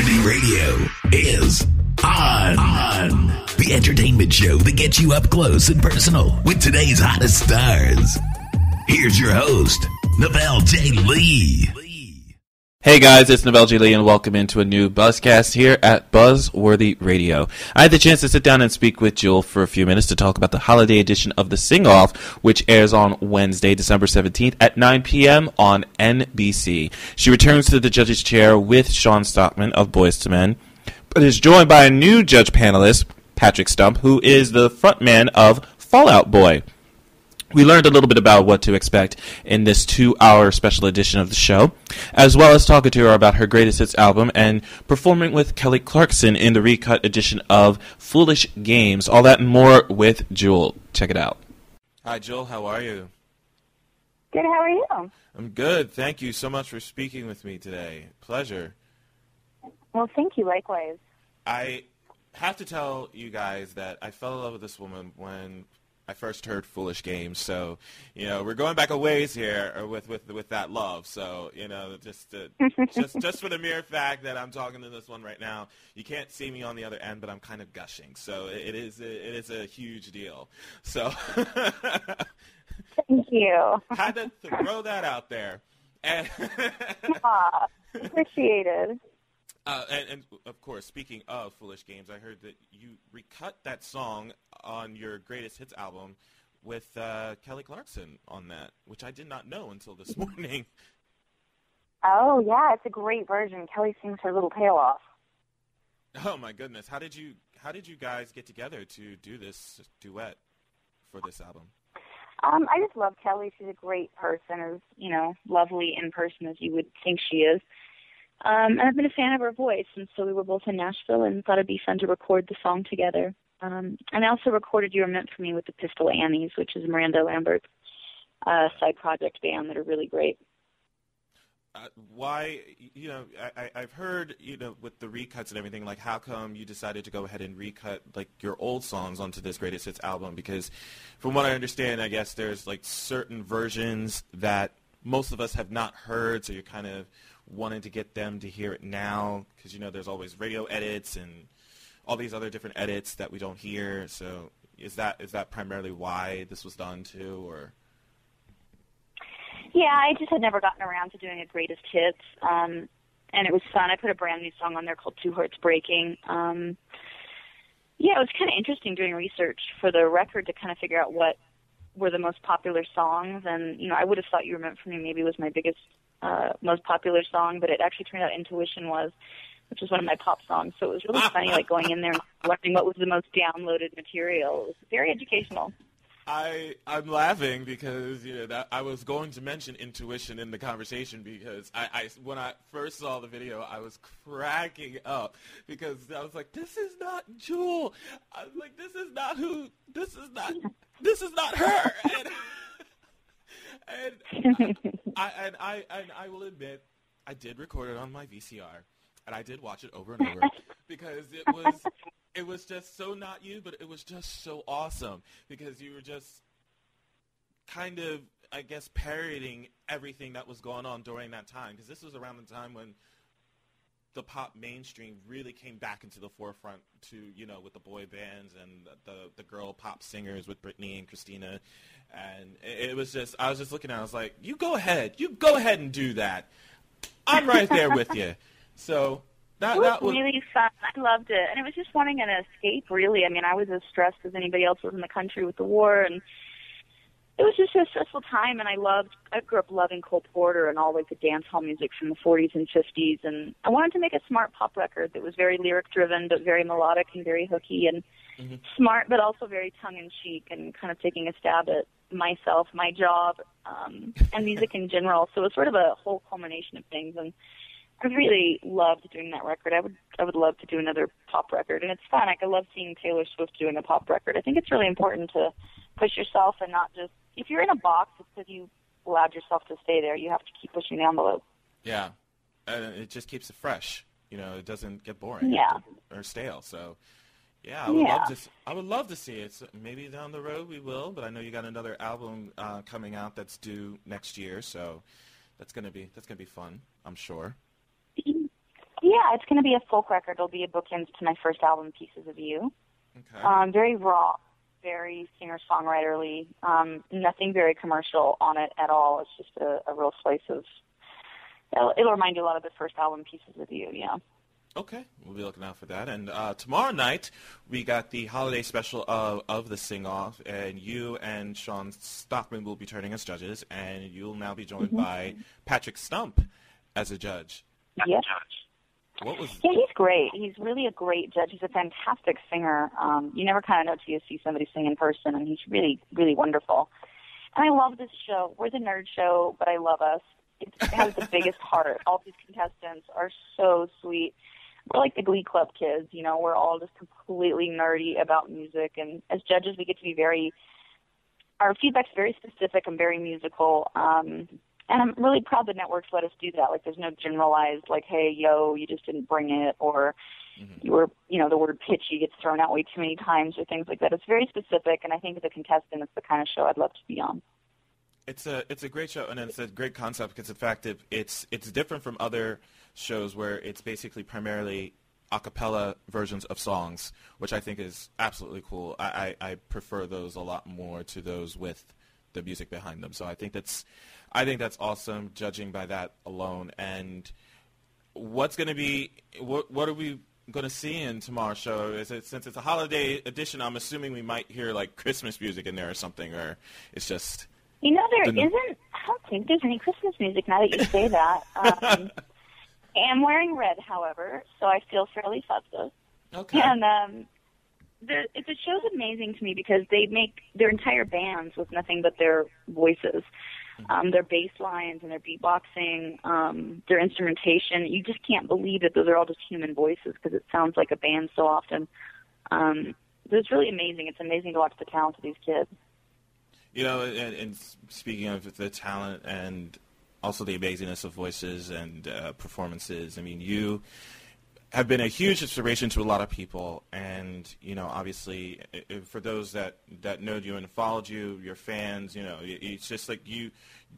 Buzzworthy Radio is on. The entertainment show that gets you up close and personal with today's hottest stars. Here's your host, Novell J. Lee. Hey guys, it's Novell J. Lee and welcome into a new Buzzcast here at Buzzworthy Radio. I had the chance to sit down and speak with Jewel for a few minutes to talk about the holiday edition of The Sing-Off, which airs on Wednesday, December 17th at 9 p.m. on NBC. She returns to the judge's chair with Shawn Stockman of Boyz II Men, but is joined by a new judge panelist, Patrick Stump, who is the frontman of Fall Out Boy. We learned a little bit about what to expect in this 2-hour special edition of the show, as well as talking to her about her greatest hits album and performing with Kelly Clarkson in the recut edition of Foolish Games. All that and more with Jewel. Check it out. Hi, Jewel. How are you? Good. How are you? I'm good. Thank you so much for speaking with me today. Pleasure. Well, thank you. Likewise. I have to tell you guys that I fell in love with this woman when I first heard Foolish Games, so, you know, we're going back a ways here with that love. So, you know, just for the mere fact that I'm talking to this one right now, you can't see me on the other end, but I'm kind of gushing. So it is a huge deal. So thank you. Had to throw that out there. And appreciated. And of course, speaking of Foolish Games, I heard that you recut that song on your greatest hits album with Kelly Clarkson on that, which I did not know until this morning. Oh, yeah, it's a great version. Kelly sings her little tail off. Oh, my goodness. How did you guys get together to do this duet for this album? I just love Kelly. She's a great person, as, you know, lovely in person as you would think she is. And I've been a fan of her voice, and so we were both in Nashville and thought it'd be fun to record the song together. And I also recorded You Were Meant for Me with the Pistol Annies, which is Miranda Lambert's side project band that are really great. Why, you know, I've heard, you know, with the recuts and everything, like, how come you decided to go ahead and recut, like, your old songs onto this Greatest Hits album? Because from what I understand, I guess there's, like, certain versions that most of us have not heard, so you're kind of wanting to get them to hear it now, because, you know, there's always radio edits and all these other different edits that we don't hear. So is that primarily why this was done too, or? Yeah, I just had never gotten around to doing a greatest hits, and it was fun. I put a brand new song on there called Two Hearts Breaking. Yeah, it was kind of interesting doing research for the record to kind of figure out what were the most popular songs, and, you know, I would have thought You Were Meant for Me maybe was my biggest most popular song, but it actually turned out Intuition was, which is one of my pop songs. So it was really funny, like, going in there and learning what was the most downloaded material. It was very educational. I'm laughing because, you know, that I was going to mention Intuition in the conversation because I when I first saw the video, I was cracking up because I was like, this is not Jewel. I was like, this is not her. And I will admit, I did record it on my VCR, and I did watch it over and over because it was just so not you, but it was just so awesome because you were just kind of, I guess, parodying everything that was going on during that time, because this was around the time when the pop mainstream really came back into the forefront to, you know, with the boy bands and the girl pop singers with Britney and Christina. And it was just, I was just looking at it, I was like, you go ahead and do that. I'm right there with you. So that was really fun. I loved it. And it was just wanting an escape, really. I mean, I was as stressed as anybody else was in the country with the war, and it was just a stressful time, and I grew up loving Cole Porter and all, like, the dance hall music from the 40s and 50s, and I wanted to make a smart pop record that was very lyric-driven but very melodic and very hooky and smart, but also very tongue-in-cheek and kind of taking a stab at myself, my job, and music in general. So it was sort of a whole culmination of things, and I really loved doing that record. I would love to do another pop record, and it's fun. Like, I love seeing Taylor Swift doing a pop record. I think it's really important to push yourself and not just, if you're in a box, it's because you allowed yourself to stay there. You have to keep pushing the envelope. Yeah, and it just keeps it fresh. You know, it doesn't get boring or stale. So, yeah, I would love to see it. So maybe down the road we will, but I know you got another album coming out that's due next year, so that's gonna be fun, I'm sure. Yeah, Yeah, it's going to be a folk record. It'll be a bookend to my first album, Pieces of You. Okay. Very raw, very singer-songwriterly, nothing very commercial on it at all. It's just a real slice of, it'll remind you a lot of the first album, Pieces of You, yeah. Okay, we'll be looking out for that. And tomorrow night, we got the holiday special of the Sing-Off, and you and Shawn Stockman will be turning as judges, and you'll now be joined by Patrick Stump as a judge. Yes. What was? Yeah, he's great. He's really a great judge. He's a fantastic singer. You never kind of know till you see somebody sing in person, and he's really, really wonderful. And I love this show. We're the nerd show, but I love us. It has the biggest heart. All these contestants are so sweet. We're like the Glee Club kids, you know. We're all just completely nerdy about music, and as judges, we get to be our feedback's very specific and very musical. And I'm really proud the networks let us do that. Like, there's no generalized, like, hey, yo, you just didn't bring it, or you were, the word pitchy gets thrown out way too many times, or things like that. It's very specific, and I think as a contestant, it's the kind of show I'd love to be on. It's a great show, and it's a great concept because, in fact, it's different from other shows where it's basically primarily a cappella versions of songs, which I think is absolutely cool. I prefer those a lot more to those with the music behind them. So I think that's awesome, judging by that alone. And what's going to be what are we going to see in tomorrow's show? Since it's a holiday edition, I'm assuming we might hear like Christmas music in there or something, or it's just there isn't. I don't think there's any Christmas music now that you say that. I am wearing red, however, so I feel fairly festive. Okay. And the show's amazing to me because they make their entire bands with nothing but their voices. Their bass lines and their beatboxing, their instrumentation. You just can't believe that those are all just human voices because it sounds like a band so often. It's really amazing. It's amazing to watch the talent of these kids. And speaking of the talent and also the amazingness of voices and performances, I mean, you have been a huge inspiration to a lot of people, and obviously for those that know you and followed you, your fans, it's just like you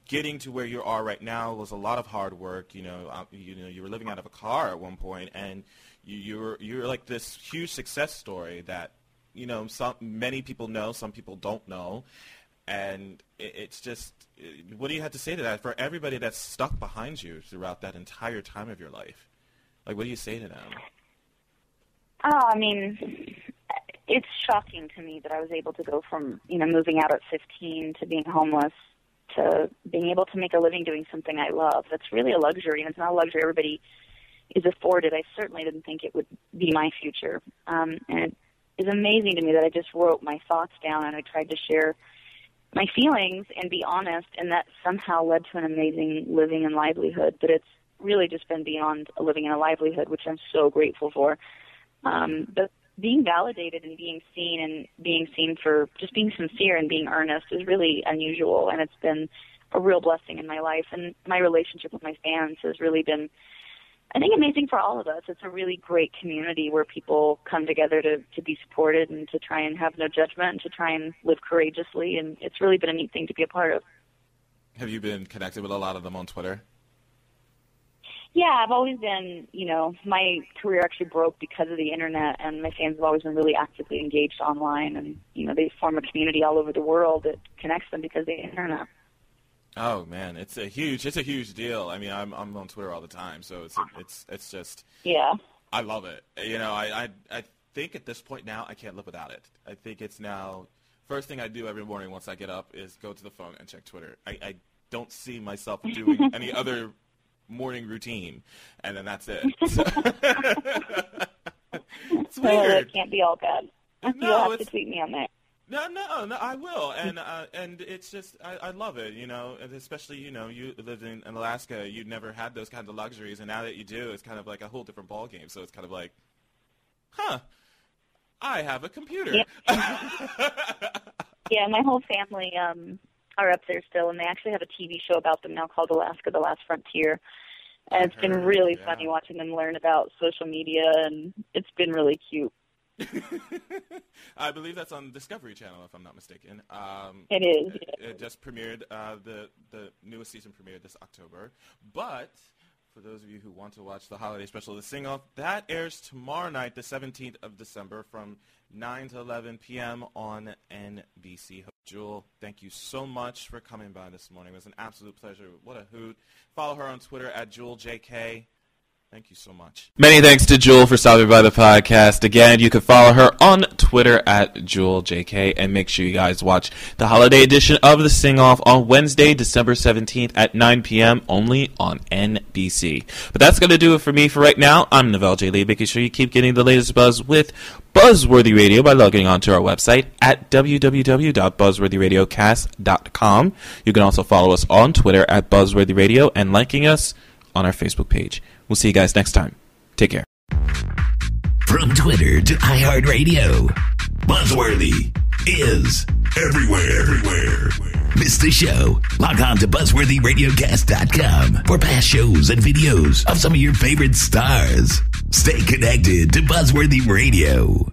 getting to where you are right now was a lot of hard work. You were living out of a car at one point, and you're like this huge success story that many people know, some people don't know, and it's just, what do you have to say to that for everybody that's stuck behind you throughout that entire time of your life? Like, what do you say to them? Oh, I mean, it's shocking to me that I was able to go from, moving out at 15 to being homeless to being able to make a living doing something I love. That's really a luxury, and it's not a luxury everybody is afforded. I certainly didn't think it would be my future. And it is amazing to me that I just wrote my thoughts down and I tried to share my feelings and be honest, and that somehow led to an amazing living and livelihood. But it's really just been beyond a living and a livelihood, which I'm so grateful for. But being validated and being seen for just being sincere and being earnest is really unusual, and it's been a real blessing in my life. And my relationship with my fans has really been, I think, amazing for all of us. It's a really great community where people come together to be supported and to try and have no judgment and to try and live courageously, and it's really been a neat thing to be a part of. Have you been connected with a lot of them on Twitter? Yeah, I've always been, my career actually broke because of the internet, and my fans have always been really actively engaged online, and, they form a community all over the world that connects them because of the internet. Oh man, it's a huge deal. I mean, I'm on Twitter all the time, so it's just, yeah. I love it. I think at this point now I can't live without it. I think it's now first thing I do every morning once I get up is go to the phone and check Twitter. I don't see myself doing any other morning routine, and then that's it. So it's weird. Well, it can't be all bad. You'll have to tweet me on there. No, I will, and it's just I love it, and especially you lived in Alaska, you never had those kinds of luxuries, and now that you do, it's kind of like a whole different ball game. So it's kind of like, I have a computer. Yeah, yeah, my whole family are up there still, and they actually have a TV show about them now called Alaska: The Last Frontier. And it's been really funny watching them learn about social media, and it's been really cute. I believe that's on Discovery Channel, if I'm not mistaken. It is. Yeah. It just premiered. The newest season premiered this October. But for those of you who want to watch the holiday special, The Sing-Off, that airs tomorrow night, the 17th of December, from 9 to 11 p.m. on NBC. Jewel, thank you so much for coming by this morning. It was an absolute pleasure. What a hoot. Follow her on Twitter at JewelJK. Thank you so much. Many thanks to Jewel for stopping by the podcast. Again, you can follow her on Twitter at JewelJK, and make sure you guys watch the holiday edition of The Sing-Off on Wednesday, December 17th at 9 p.m. only on NBC. But that's going to do it for me for right now. I'm Novell J. Lee, making sure you keep getting the latest buzz with Buzzworthy Radio by logging on to our website at www.buzzworthyradiocast.com. You can also follow us on Twitter at Buzzworthy Radio and liking us on our Facebook page. We'll see you guys next time. Take care. From Twitter to iHeartRadio, Buzzworthy is everywhere. Miss the show? Log on to BuzzworthyRadiocast.com for past shows and videos of some of your favorite stars. Stay connected to Buzzworthy Radio.